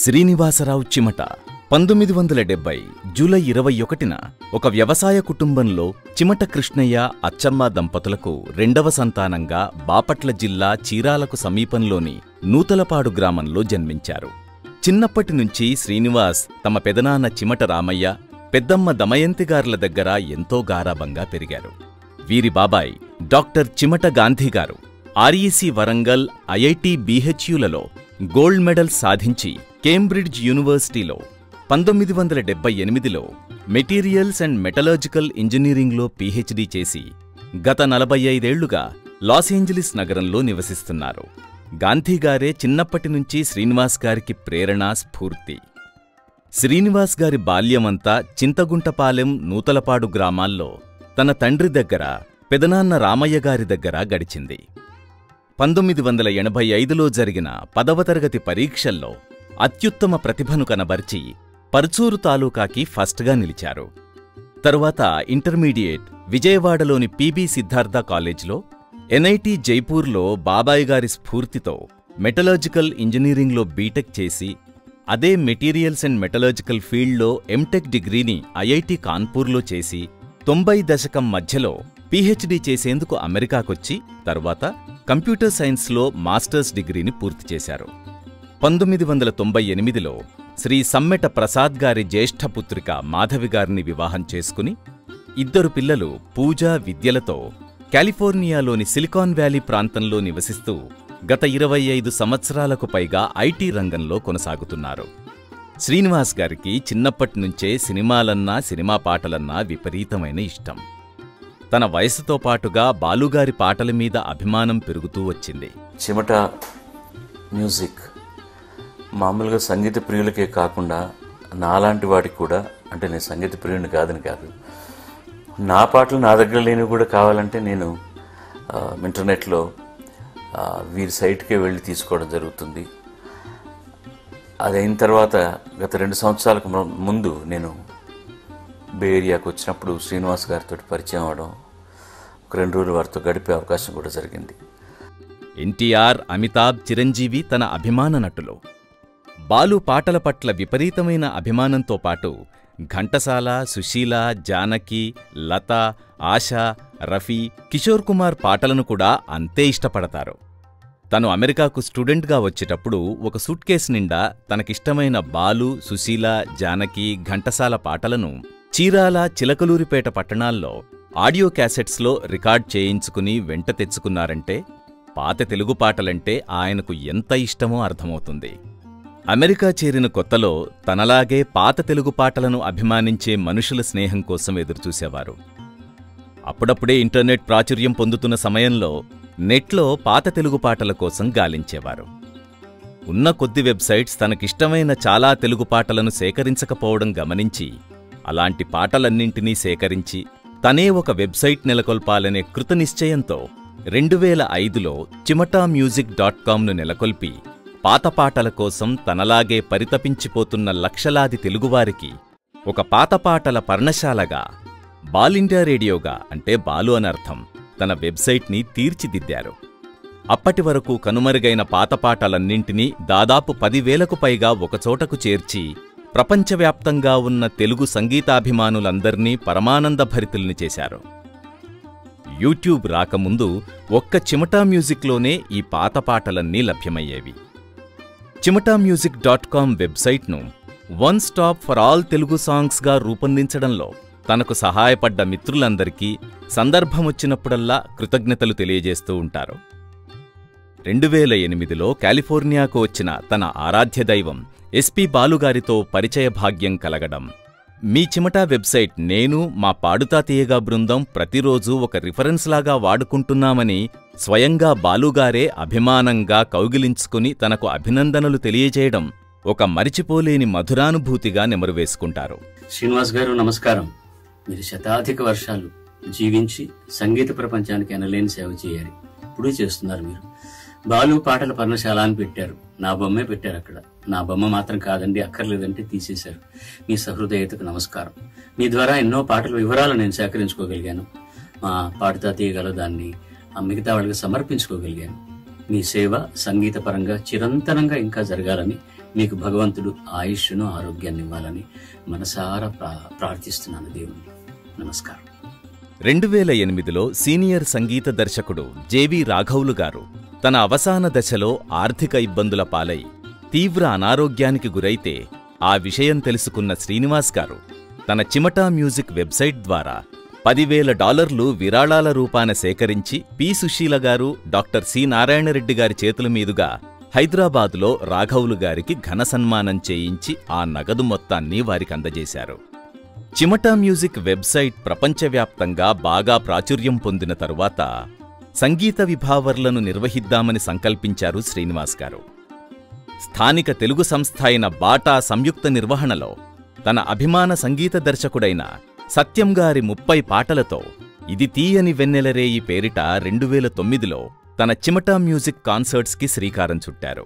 Srinivasarao Chimata 1970 July 21న ఒక వ్యవసాయ కుటుంబంలో చిమట కృష్ణయ్య, అచ్చమ్మ దంపతులకు రెండవ సంతానంగా బాపట్ల జిల్లా చీరాలకు సమీపంలోని నూతలపాడు గ్రామంలో జన్మించారు. చిన్నప్పటి నుంచి శ్రీనివాస్ తమ పెదనాన్న చిమట రామయ్య, పెద్దమ్మ దమయంతిగార్ల దగ్గర ఎంతో గారాబంగా పెరిగారు. వీరి బాబాయ్ డాక్టర్ చిమట గాంధీగారు ఆర్ఈసీ వరంగల్, ఐఐటి, బిహెచ్యులలో గోల్డ్ మెడల్ సాధించి కేంబ్రిడ్జ్ యూనివర్సిటీలో 1978లో మెటీరియల్స్ అండ్ మెటలర్జికల్ ఇంజనీరింగ్లో పీహెచ్డీ చేసి గత 45 ఏళ్లుగా లాస్ ఏంజలిస్ నగరంలో నివసిస్తున్నారు. గాంధీగారే చిన్నప్పటి నుంచి శ్రీనివాస్ గారికి ప్రేరణ, స్ఫూర్తి. శ్రీనివాస్ గారి బాల్యమంతా చింతగుంటపాలెం, నూతలపాడు గ్రామాల్లో తన తండ్రి దగ్గర, పెదనాన్న రామయ్య గారి దగ్గర గడిచింది. 1985లో జరిగిన 10వ తరగతి పరీక్షల్లో అత్యుత్తమ ప్రతిభను కనబర్చి పర్చూరు తాలూకాకి ఫస్ట్గా నిలిచారు. తరువాత ఇంటర్మీడియట్ విజయవాడలోని పిబి సిద్ధార్థ కాలేజ్లో, ఎన్ఐటి జైపూర్లో బాబాయ్ గారి స్ఫూర్తితో మెటలర్జికల్ ఇంజనీరింగ్లో బీటెక్ చేసి, అదే మెటీరియల్స్ అండ్ మెటలర్జికల్ ఫీల్డ్లో ఎంటెక్ డిగ్రీని ఐఐటి కాన్పూర్లో చేసి 90 దశకం మధ్యలో పీహెచ్డీ చేసేందుకు అమెరికాకొచ్చి తరువాత కంప్యూటర్ సైన్స్లో మాస్టర్స్ డిగ్రీని పూర్తి చేశారు. 1998లో శ్రీ సమ్మెట ప్రసాద్ గారి జ్యేష్ఠపుత్రిక మాధవి గారిని వివాహం చేసుకుని 2 పిల్లలు పూజ, విద్యలతో కాలిఫోర్నియాలోని సిలికాన్ వ్యాలీ ప్రాంతంలో నివసిస్తూ గత 25 సంవత్సరాలకు పైగా ఐటీ రంగంలో కొనసాగుతున్నారు. శ్రీనివాస్ గారికి చిన్నప్పటినుంచే సినిమాలన్నా, సినిమా పాటలన్నా విపరీతమైన ఇష్టం. తన వయసుతో పాటుగా బాలుగారి పాటల మీద అభిమానం పెరుగుతూ వచ్చింది. చిమట మ్యూజిక్ మామూలుగా సంగీత ప్రియులకే కాకుండా నాలాంటి వాడికి కూడా, అంటే నేను సంగీత ప్రియుడిని కాదని కాదు, నా పాటలు నా దగ్గర లేనివి కూడా కావాలంటే నేను ఇంటర్నెట్లో వీరి సైట్కే వెళ్ళి తీసుకోవడం జరుగుతుంది. అది అయిన తర్వాత గత 2 సంవత్సరాలకు ముందు నేను బే ఏరియాకు వచ్చినప్పుడు శ్రీనివాస్ గారితో పరిచయం అవడం, ఒక 2 రోజులు వారితో గడిపే అవకాశం కూడా జరిగింది. ఎన్టీఆర్, అమితాబ్, చిరంజీవి తన అభిమాన నటులు. బాలు పాటల పట్ల విపరీతమైన అభిమానంతో పాటు ఘంటసాల, సుశీల, జానకి, లత, ఆశ, రఫీ, కిషోర్ కుమార్ పాటలను కూడా అంతే ఇష్టపడతారు. తను అమెరికాకు స్టూడెంట్గా వచ్చేటప్పుడు ఒక సూట్ కేసు నిండా తనకిష్టమైన బాలు, సుశీల, జానకి, ఘంటసాల పాటలను చీరాల, చిలకలూరిపేట పట్టణాల్లో ఆడియో క్యాసెట్స్లో రికార్డ్ చేయించుకుని వెంట తెచ్చుకున్నారంటే పాత తెలుగు పాటలంటే ఆయనకు ఎంత ఇష్టమో అర్థమవుతుంది. అమెరికా చేరిన కొత్తలో తనలాగే పాత తెలుగు పాటలను అభిమానించే మనుషుల స్నేహం కోసం ఎదురుచూసేవారు. అప్పుడప్పుడే ఇంటర్నెట్ ప్రాచుర్యం పొందుతున్న సమయంలో నెట్లో పాత తెలుగు పాటల కోసం గాలించేవారు. ఉన్న కొద్ది వెబ్సైట్స్ తనకిష్టమైన చాలా తెలుగు పాటలను సేకరించకపోవడం గమనించి అలాంటి పాటలన్నింటినీ సేకరించి తనే ఒక వెబ్సైట్ నెలకొల్పాలనే కృతనిశ్చయంతో 2005లో chimatamusic.comను నెలకొల్పి పాత పాటల కోసం తనలాగే పరితపించిపోతున్న లక్షలాది తెలుగువారికి ఒక పాత పాటల పర్ణశాలగా, బాల్ ఇండియా రేడియోగా, అంటే బాలు అనర్థం, తన వెబ్సైట్ని తీర్చిదిద్దారు. అప్పటి వరకు కనుమరుగైన పాత పాటలన్నింటినీ దాదాపు 10,000కు పైగా ఒకచోటకు చేర్చి ప్రపంచవ్యాప్తంగా ఉన్న తెలుగు సంగీతాభిమానులందర్నీ పరమానందభరితుల్ని చేశారు. యూట్యూబ్ రాకముందు ఒక్క చిమటా మ్యూజిక్లోనే ఈ పాత పాటలన్నీ లభ్యమయ్యేవి. chimatamusic.com వెబ్సైట్ను one stop for all Telugu సాంగ్స్గా రూపొందించడంలో తనకు సహాయపడ్డ మిత్రులందరికీ సందర్భమొచ్చినప్పుడల్లా కృతజ్ఞతలు తెలియజేస్తూ ఉంటారు. 2008లో కాలిఫోర్నియాకు వచ్చిన తన ఆరాధ్య దైవం ఎస్పి బాలుగారితో పరిచయ భాగ్యం కలగడం, మీ చిమటా వెబ్సైట్ నేను, మా పాడుతా తీయగా బృందం ప్రతిరోజూ ఒక రిఫరెన్స్ లాగా వాడుకుంటున్నామని స్వయంగా బాలుగారే అభిమానంగా కౌగిలించుకుని తనకు అభినందనలు తెలియజేయడం ఒక మరిచిపోలేని మధురానుభూతిగా నెమరువేసుకుంటారు. శ్రీనివాస్ గారు నమస్కారం. మీరు శతాధిక వర్షాలు జీవించి సంగీత ప్రపంచానికి ఎనలేని సేవ చేయాలి. ఇప్పుడు చేస్తున్నారు. మీరు బాలు పాటల పర్ణశాల అని పెట్టారు. నా బొమ్మే పెట్టారు అక్కడ. నా బొమ్మ మాత్రం కాదండి, అక్కర్లేదంటే తీసేశారు. మీ సహృదయతకు నమస్కారం. మీ ద్వారా ఎన్నో పాటల వివరాలు నేను సేకరించుకోగలిగాను. మా పాడుతా తీయగల దాన్ని మిగతా వాళ్ళకి సమర్పించుకోగలిగాను. మీ సేవ సంగీతపరంగా చిరంతనంగా ఇంకా జరగాలని మీకు భగవంతుడు ఆయుష్ను ఆరోగ్యాన్ని ఇవ్వాలని మనసారా ప్రార్థిస్తున్నాను దేవుణ్ణి. నమస్కారం. 2008లో సీనియర్ సంగీత దర్శకుడు జెవి రాఘవులు గారు తన అవసాన దశలో ఆర్థిక ఇబ్బందుల పాలై తీవ్ర అనారోగ్యానికి గురైతే ఆ విషయం తెలుసుకున్న శ్రీనివాస్ గారు తన చిమటా మ్యూజిక్ వెబ్సైట్ ద్వారా $10,000 విరాళాల రూపాన సేకరించి పి. సుశీల గారు, డాక్టర్ సి. నారాయణరెడ్డి గారి చేతుల మీదుగా హైదరాబాదులో రాఘవులు గారికి ఘన సన్మానం చేయించి ఆ నగదు మొత్తాన్ని వారికి అందజేశారు. చిమటా మ్యూజిక్ వెబ్సైట్ ప్రపంచవ్యాప్తంగా బాగా ప్రాచుర్యం పొందిన తరువాత సంగీత విభావర్లను నిర్వహిద్దామని సంకల్పించారు శ్రీనివాస్ గారు. స్థానిక తెలుగు సంస్థ అయిన బాటా సంయుక్త నిర్వహణలో తన అభిమాన సంగీత దర్శకుడైన సత్యం గారి 30 పాటలతో ఇది తీయని వెన్నెలరేయి పేరిట 2009లో తన చిమటా మ్యూజిక్ కాన్సర్ట్స్కి శ్రీకారం చుట్టారు.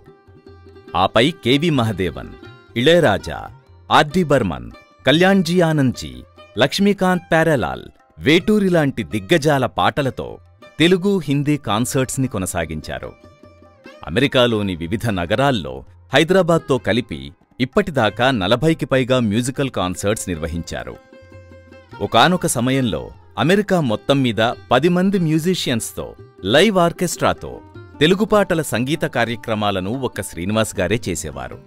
ఆపై కెవి మహదేవన్, ఇళయరాజా, ఆర్డి బర్మన్, కళ్యాణ్జీ ఆనంద్జీ, లక్ష్మీకాంత్ ప్యారెలాల్, వేటూరి లాంటి దిగ్గజాల పాటలతో తెలుగు, హిందీ కాన్సర్ట్స్ని కొనసాగించారు. అమెరికాలోని వివిధ నగరాల్లో హైదరాబాద్తో కలిపి ఇప్పటిదాకా 40కి పైగా మ్యూజికల్ కాన్సర్ట్స్ నిర్వహించారు. ఒకానొక సమయంలో అమెరికా మొత్తం మీద 10 మంది మ్యూజిషియన్స్తో లైవ్ ఆర్కెస్ట్రాతో తెలుగు పాటల సంగీత కార్యక్రమాలను ఒక్క శ్రీనివాస్ గారే చేసేవారు.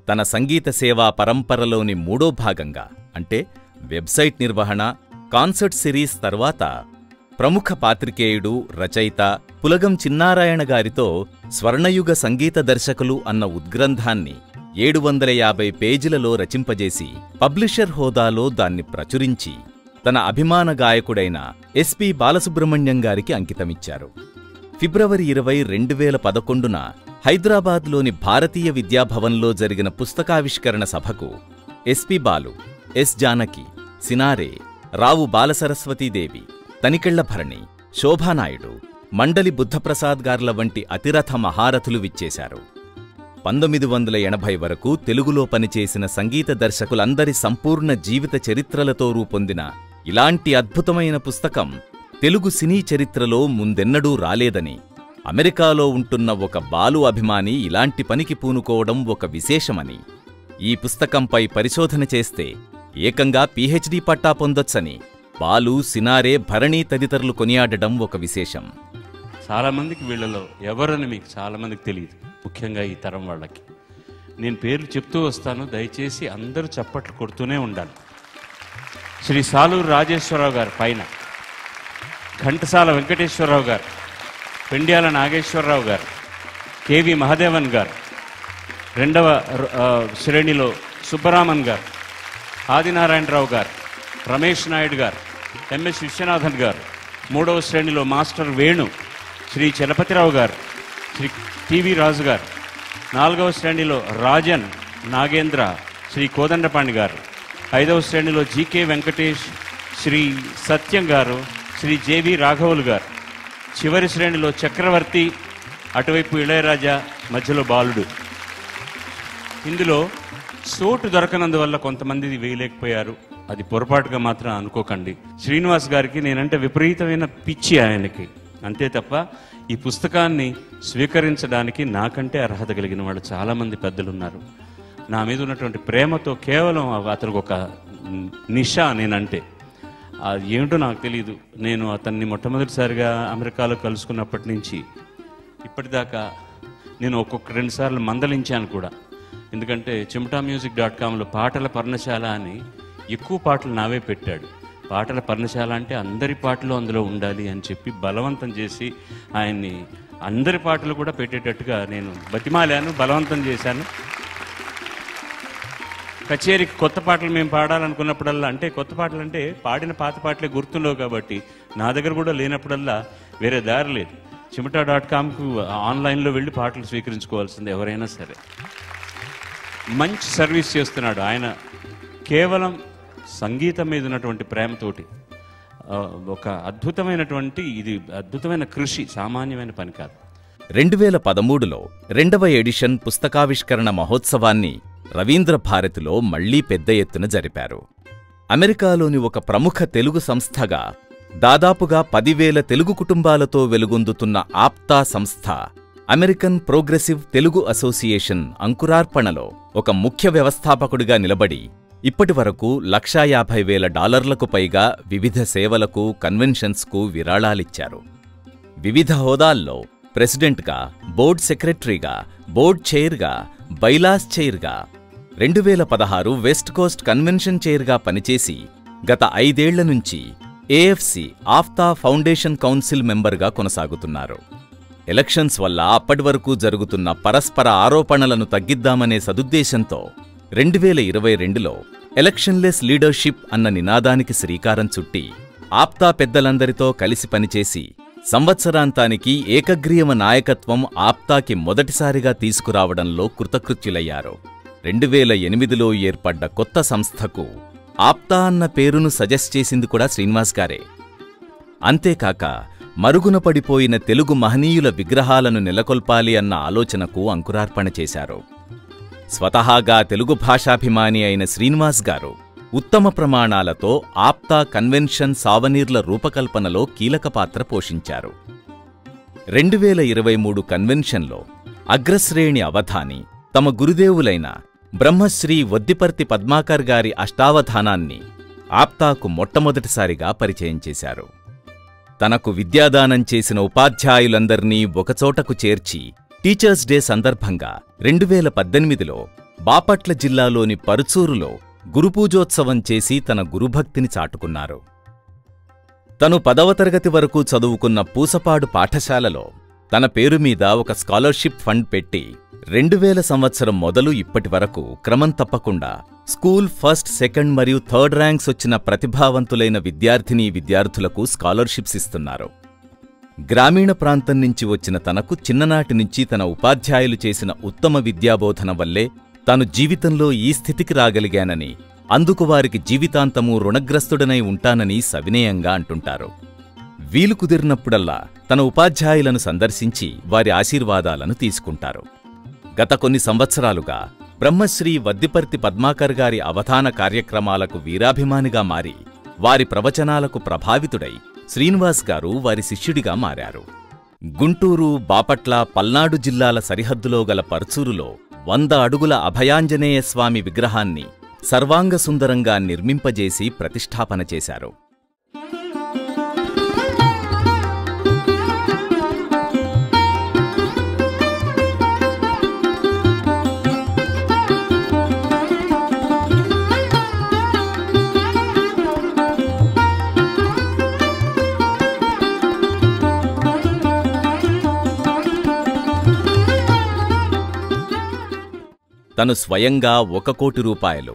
తన సంగీత సేవా పరంపరలోని 3వ భాగంగా అంటే వెబ్సైట్ నిర్వహణ, కాన్సర్ట్ సిరీస్ తర్వాత ప్రముఖ పాత్రికేయుడు, రచయిత పులగం చిన్నారాయణ గారితో స్వర్ణయుగ సంగీత దర్శకులు అన్న ఉద్గ్రంథాన్ని 750 పేజీలలో రచింపజేసి పబ్లిషర్ హోదాలో దాన్ని ప్రచురించి తన అభిమాన గాయకుడైన ఎస్పి బాలసుబ్రహ్మణ్యం గారికి అంకితమిచ్చారు. ఫిబ్రవరి 20, 2011న హైదరాబాద్లోని భారతీయ విద్యాభవన్లో జరిగిన పుస్తకావిష్కరణ సభకు ఎస్పి బాలు, ఎస్ జానకి, సినారే, రావు బాలసరస్వతీదేవి, తనికెళ్ల భరణి, శోభానాయుడు, మండలి బుద్ధప్రసాద్ గార్ల వంటి అతిరథ మహారథులు విచ్చేశారు. 1980 వరకు తెలుగులో పనిచేసిన సంగీత దర్శకులందరి సంపూర్ణ జీవిత చరిత్రలతో రూపొందిన ఇలాంటి అద్భుతమైన పుస్తకం తెలుగు సినీ చరిత్రలో ముందెన్నడూ రాలేదని, అమెరికాలో ఉంటున్న ఒక బాలు అభిమాని ఇలాంటి పనికి పూనుకోవడం ఒక విశేషమని, ఈ పుస్తకంపై పరిశోధన చేస్తే ఏకంగా పీహెచ్డీ పట్టా పొందొచ్చని బాలు, సినారే, భరణి తదితరులు కొనియాడడం ఒక విశేషం. చాలామందికి వీళ్ళలో ఎవరని మీకు చాలామందికి తెలియదు, ముఖ్యంగా ఈ తరం వాళ్ళకి. నేను పేర్లు చెప్తూ వస్తాను, దయచేసి అందరూ చప్పట్లు కొడుతూనే ఉండాలి. శ్రీ సాలూరు రాజేశ్వరరావు గారు పైన, ఘంటసాల వెంకటేశ్వరరావు గారు, పెండ్యాల నాగేశ్వరరావు గారు, కెవి మహదేవన్ గారు, 2వ శ్రేణిలో సుబ్బరామన్ గారు, ఆదినారాయణరావు గారు, రమేష్ నాయుడు గారు, ఎంఎస్ విశ్వనాథన్ గారు, 3వ శ్రేణిలో మాస్టర్ వేణు, శ్రీ చలపతిరావు గారు, శ్రీ టివి రాజు గారు, 4వ శ్రేణిలో రాజన్, నాగేంద్ర, శ్రీ కోదండపాణి గారు, 5వ శ్రేణిలో జీకే వెంకటేష్, శ్రీ సత్యం గారు, శ్రీ జెవి రాఘవులు గారు, చివరి శ్రేణిలో చక్రవర్తి, అటువైపు ఇళయరాజా, మధ్యలో బాలుడు. ఇందులో చోటు దొరకనందువల్ల కొంతమంది వేయలేకపోయారు, అది పొరపాటుగా మాత్రం అనుకోకండి. శ్రీనివాస్ గారికి నేనంటే విపరీతమైన పిచ్చి ఆయనకి, అంతే తప్ప ఈ పుస్తకాన్ని స్వీకరించడానికి నాకంటే అర్హత కలిగిన వాళ్ళు చాలామంది పెద్దలున్నారు. నా మీద ఉన్నటువంటి ప్రేమతో కేవలం అతనికి ఒక నిషా నేనంటే అది ఏమిటో నాకు తెలియదు. నేను అతన్ని మొట్టమొదటిసారిగా అమెరికాలో కలుసుకున్నప్పటి నుంచి ఇప్పటిదాకా నేను ఒక్కొక్క 2 సార్లు మందలించాను కూడా. ఎందుకంటే chimtamusic.comలో పాటల పర్ణశాల అని ఎక్కువ పాటలు నావే పెట్టాడు. పాటల పర్ణశాల అంటే అందరి పాటలు అందులో ఉండాలి అని చెప్పి బలవంతం చేసి ఆయన్ని అందరి పాటలు కూడా పెట్టేటట్టుగా నేను బతిమాలాను, బలవంతం చేశాను. కచేరీకి కొత్త పాటలు మేము పాడాలనుకున్నప్పుడల్లా, అంటే కొత్త పాటలు అంటే పాడిన పాత పాటలే గుర్తుండవు కాబట్టి నా దగ్గర కూడా లేనప్పుడల్లా వేరే దారి లేదు, chimta.comకు ఆన్లైన్లో వెళ్ళి పాటలు స్వీకరించుకోవాల్సింది ఎవరైనా సరే. మంచి సర్వీస్ చేస్తున్నాడు ఆయన, కేవలం సంగీతం మీద ఉన్నటువంటి ప్రేమతోటి ఒక అద్భుతమైన కృషి, సామాన్యమైన పని కాదు. 2013లో 2వ ఎడిషన్ పుస్తకావిష్కరణ మహోత్సవాన్ని రవీంద్ర భారతిలో మళ్లీ పెద్ద ఎత్తున జరిపారు. అమెరికాలోని ఒక ప్రముఖ తెలుగు సంస్థగా దాదాపుగా 10,000 తెలుగు కుటుంబాలతో వెలుగొందుతున్న ఆప్తా సంస్థ అమెరికన్ ప్రోగ్రెసివ్ తెలుగు అసోసియేషన్ అంకురార్పణలో ఒక ముఖ్య వ్యవస్థాపకుడిగా నిలబడి ఇప్పటివరకు $150,000 పైగా వివిధ సేవలకు, కన్వెన్షన్స్కు విరాళాలిచ్చారు. వివిధ హోదాల్లో ప్రెసిడెంట్గా, బోర్డ్ సెక్రటరీగా, బోర్డ్ చైర్గా, బైలాస్ చైర్గా, 2016 వెస్ట్ కోస్ట్ కన్వెన్షన్ చైర్గా పనిచేసి గత 5 ఏళ్ల నుంచి ఏఎఫ్సి ఆఫ్తా ఫౌండేషన్ కౌన్సిల్ మెంబర్గా కొనసాగుతున్నారు. ఎలక్షన్స్ వల్ల అప్పటివరకు జరుగుతున్న పరస్పర ఆరోపణలను తగ్గిద్దామనే సదుద్దేశంతో 2022లో ఎలక్షన్లెస్ లీడర్షిప్ అన్న నినాదానికి శ్రీకారం చుట్టి ఆప్తా పెద్దలందరితో కలిసి పనిచేసి సంవత్సరాంతానికి ఏకగ్రీవ నాయకత్వం ఆప్తాకి మొదటిసారిగా తీసుకురావడంలో కృతకృత్యులయ్యారు. 2008లో ఏర్పడ్డ కొత్త సంస్థకు ఆప్తా అన్న పేరును సజెస్ట్ చేసింది కూడా శ్రీనివాస్ గారే. అంతేకాక మరుగున పడిపోయిన తెలుగు మహనీయుల విగ్రహాలను నెలకొల్పాలి అన్న ఆలోచనకు అంకురార్పణ చేశారు. స్వతహాగా తెలుగు భాషాభిమాని అయిన శ్రీనివాస్ గారు ఉత్తమ ప్రమాణాలతో ఆప్తా కన్వెన్షన్ సావనీర్ల రూపకల్పనలో కీలక పాత్ర పోషించారు. 2023 కన్వెన్షన్లో అగ్రశ్రేణి అవధాని తమ గురుదేవులైన బ్రహ్మశ్రీ వద్దిపర్తి పద్మాకర్ గారి అష్టావధానాన్ని ఆప్తాకు మొట్టమొదటిసారిగా పరిచయం చేశారు. తనకు విద్యాదానం చేసిన ఉపాధ్యాయులందర్నీ ఒకచోటకు చేర్చి టీచర్స్ డే సందర్భంగా 2018లో బాపట్ల జిల్లాలోని పరుచూరులో గురుపూజోత్సవం చేసి తన గురుభక్తిని చాటుకున్నారు. తను 10వ తరగతి వరకు చదువుకున్న పూసపాడు పాఠశాలలో తన పేరు మీద ఒక స్కాలర్షిప్ ఫండ్ పెట్టి 2000 సంవత్సరం మొదలు ఇప్పటి వరకు క్రమం తప్పకుండా స్కూల్ ఫస్ట్, సెకండ్ మరియు థర్డ్ ర్యాంక్స్ వచ్చిన ప్రతిభావంతులైన విద్యార్థులకు స్కాలర్షిప్స్ ఇస్తున్నారు. గ్రామీణ ప్రాంతం నుంచి వచ్చిన తనకు చిన్ననాటి నుంచి తన ఉపాధ్యాయులు చేసిన ఉత్తమ విద్యాబోధన వల్లే తాను జీవితంలో ఈ స్థితికి రాగలిగానని, అందుకు వారికి జీవితాంతమూ రుణగ్రస్తుడనై ఉంటానని సవినయంగా అంటుంటారు. వీలు కుదిరినప్పుడల్లా తన ఉపాధ్యాయులను సందర్శించి వారి ఆశీర్వాదాలను తీసుకుంటారు. గత కొన్ని సంవత్సరాలుగా బ్రహ్మశ్రీ వద్దిపర్తి పద్మాకర్ గారి అవధాన కార్యక్రమాలకు వీరాభిమానిగా మారి వారి ప్రవచనాలకు ప్రభావితుడై శ్రీనివాస్ గారు వారి శిష్యుడిగా మారారు. గుంటూరు, బాపట్ల, పల్నాడు జిల్లాల సరిహద్దులో గల పర్చూరులో 100 అడుగుల అభయాంజనేయ స్వామి విగ్రహాన్ని సర్వాంగసుందరంగా నిర్మింపజేసి ప్రతిష్ఠాపన చేశారు. తను స్వయంగా 1 కోటి రూపాయలు,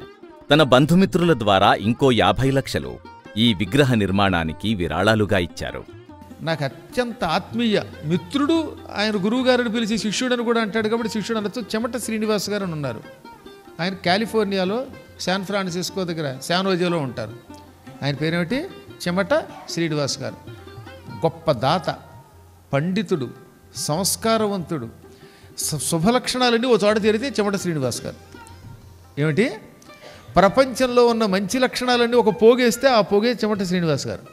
తన బంధుమిత్రుల ద్వారా ఇంకో 50 లక్షలు ఈ విగ్రహ నిర్మాణానికి విరాళాలుగా ఇచ్చారు. నాకు అత్యంత ఆత్మీయ మిత్రుడు, ఆయన గురువుగారిని పిలిచి శిష్యుడని కూడా అంటాడు కాబట్టి శిష్యుడు అనొచ్చు. చెమట శ్రీనివాస్ గారు అని ఉన్నారు. ఆయన కాలిఫోర్నియాలో శాన్ ఫ్రాన్సిస్కో దగ్గర శానోజేలో ఉంటారు. ఆయన పేరేమిటి? చెమట శ్రీనివాస్ గారు. గొప్ప దాత, పండితుడు, సంస్కారవంతుడు, శుభలక్షణాలన్నీ ఓ చోట చేరితే చెమట శ్రీనివాస్ గారు. ఏమిటి? ప్రపంచంలో ఉన్న మంచి లక్షణాలన్నీ ఒక పోగేస్తే ఆ పోగే చెమట శ్రీనివాస్ గారు.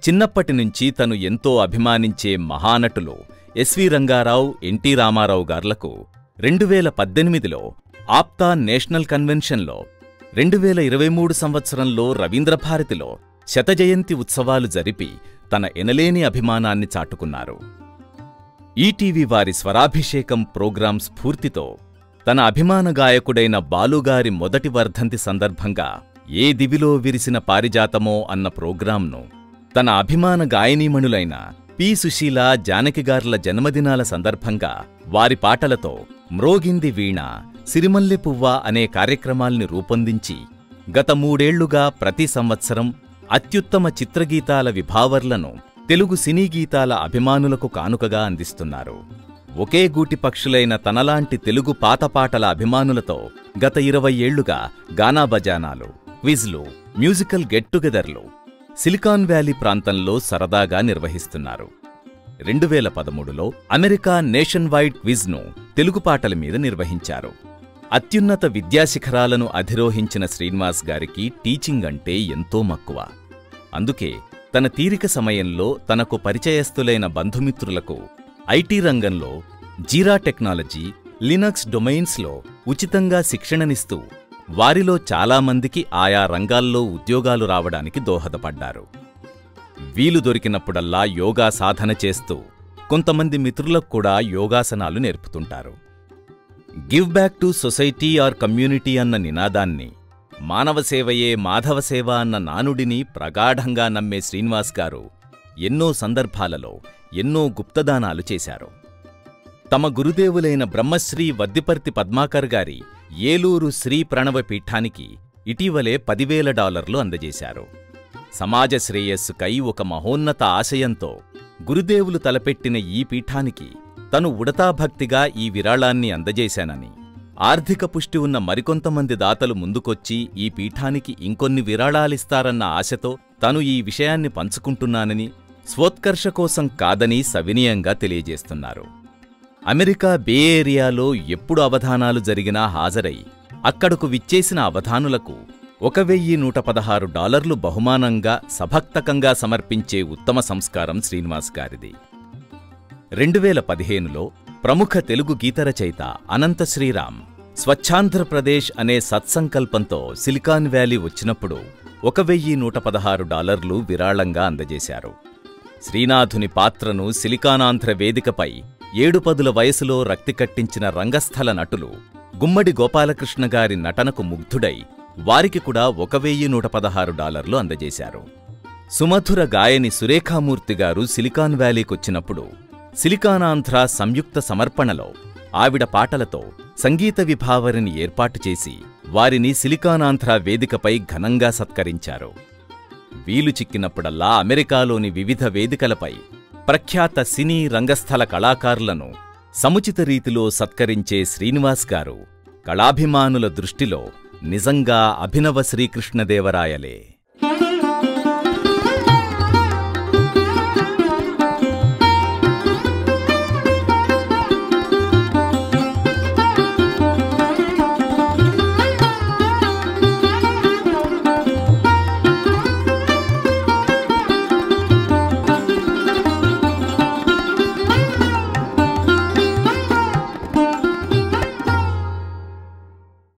చిన్నప్పటి నుంచి తను ఎంతో అభిమానించే మహానటులు ఎస్వి రంగారావు, ఎన్టీ రామారావు గార్లకు 2018లో ఆప్తా నేషనల్ కన్వెన్షన్లో, 2023 సంవత్సరంలో రవీంద్రభారతిలో శతజయంతి ఉత్సవాలు జరిపి తన ఎనలేని అభిమానాన్ని చాటుకున్నారు. ఈటీవీ వారి స్వరాభిషేకం ప్రోగ్రాం స్ఫూర్తితో తన అభిమాన గాయకుడైన బాలుగారి మొదటి వర్ధంతి సందర్భంగా ఏ దివిలో విరిసిన పారిజాతమో అన్న ప్రోగ్రాంను తన అభిమాన గాయనీమణులైన పి. సుశీల, జానకిగార్ల జన్మదినాల సందర్భంగా వారి పాటలతో మ్రోగింది వీణ, సిరిమల్లె పువ్వ అనే కార్యక్రమాల్ని రూపొందించి గత 3 ఏళ్లుగా ప్రతి సంవత్సరం అత్యుత్తమ చిత్రగీతాల విభావర్లను తెలుగు సినీ గీతాల అభిమానులకు కానుకగా అందిస్తున్నారు. ఒకే గూటి పక్షులైన తనలాంటి తెలుగు పాతపాటల అభిమానులతో గత 20 ఏళ్లుగా గానా బజానాలు, క్విజ్లు, మ్యూజికల్ గెట్ టుగెదర్లు సిలికాన్ వ్యాలీ ప్రాంతంలో సరదాగా నిర్వహిస్తున్నారు. 2013లో అమెరికా నేషన్ వైడ్ క్విజ్ను తెలుగు పాటల మీద నిర్వహించారు. అత్యున్నత విద్యాశిఖరాలను అధిరోహించిన శ్రీనివాస్ గారికి టీచింగ్ అంటే ఎంతో మక్కువ. అందుకే తన తీరిక సమయంలో తనకు పరిచయస్తులైన బంధుమిత్రులకు ఐటీ రంగంలో జీరా టెక్నాలజీ, లినక్స్ డొమైన్స్లో ఉచితంగా శిక్షణనిస్తూ వారిలో చాలామందికి ఆయా రంగాల్లో ఉద్యోగాలు రావడానికి దోహదపడ్డారు. వీలు దొరికినప్పుడల్లా యోగా సాధన చేస్తూ కొంతమంది మిత్రులకు కూడా యోగాసనాలు నేర్పుతుంటారు. Give back to society or community అన్న నినాదాన్ని, మానవ సేవయే మాధవ సేవ అన్న నానుడిని ప్రగాఢంగా నమ్మే శ్రీనివాస్ గారు ఎన్నో సందర్భాలలో ఎన్నో గుప్తదానాలు చేశారు. తమ గురుదేవులైన బ్రహ్మశ్రీ వద్దిపర్తి పద్మాకర్ గారి ఏలూరు శ్రీ ప్రణవ పీఠానికి ఇటీవలే $10,000 అందజేశారు. సమాజ శ్రేయస్సుకై ఒక మహోన్నత ఆశయంతో గురుదేవులు తలపెట్టిన ఈ పీఠానికి తను ఉడతాభక్తిగా ఈ విరాళాన్ని అందజేశానని, ఆర్థిక పుష్టి ఉన్న మరికొంతమంది దాతలు ముందుకొచ్చి ఈ పీఠానికి ఇంకొన్ని విరాళాలిస్తారన్న ఆశతో తను ఈ విషయాన్ని పంచుకుంటున్నానని, స్వోత్కర్ష కోసం కాదని సవినయంగా తెలియజేస్తున్నారు. అమెరికా బే ఏరియాలో ఎప్పుడు అవధానాలు జరిగినా హాజరై అక్కడకు విచ్చేసిన అవధానులకు $1,116 బహుమానంగా సభక్తకంగా సమర్పించే ఉత్తమ సంస్కారం శ్రీనివాస్ గారిది. 2015లో ప్రముఖ తెలుగు గీతరచయిత అనంత శ్రీరామ్ స్వచ్ఛాంధ్రప్రదేశ్ అనే సత్సంకల్పంతో సిలికాన్ వ్యాలీ వచ్చినప్పుడు $1,116 విరాళంగా అందజేశారు. శ్రీనాథుని పాత్రను సిలికానాంధ్ర వేదికపై 7 పదుల వయసులో రక్తి కట్టించిన రంగస్థల నటులు గుమ్మడి గోపాలకృష్ణ గారి నటనకు ముగ్ధుడై వారికి కూడా $1,116 అందజేశారు. సుమధుర గాయని సురేఖామూర్తి గారు సిలికాన్ వ్యాలీకొచ్చినప్పుడు సిలికానాంధ్ర సంయుక్త సమర్పణలో ఆవిడ పాటలతో సంగీత విభావరిని ఏర్పాటు చేసి వారిని సిలికానాంధ్ర వేదికపై ఘనంగా సత్కరించారు. వీలు చిక్కినప్పుడల్లా అమెరికాలోని వివిధ వేదికలపై ప్రఖ్యాత సినీ రంగస్థల కళాకారులను సముచిత రీతిలో సత్కరించే శ్రీనివాస్ గారు కళాభిమానుల దృష్టిలో నిజంగా అభినవ శ్రీకృష్ణదేవరాయలే.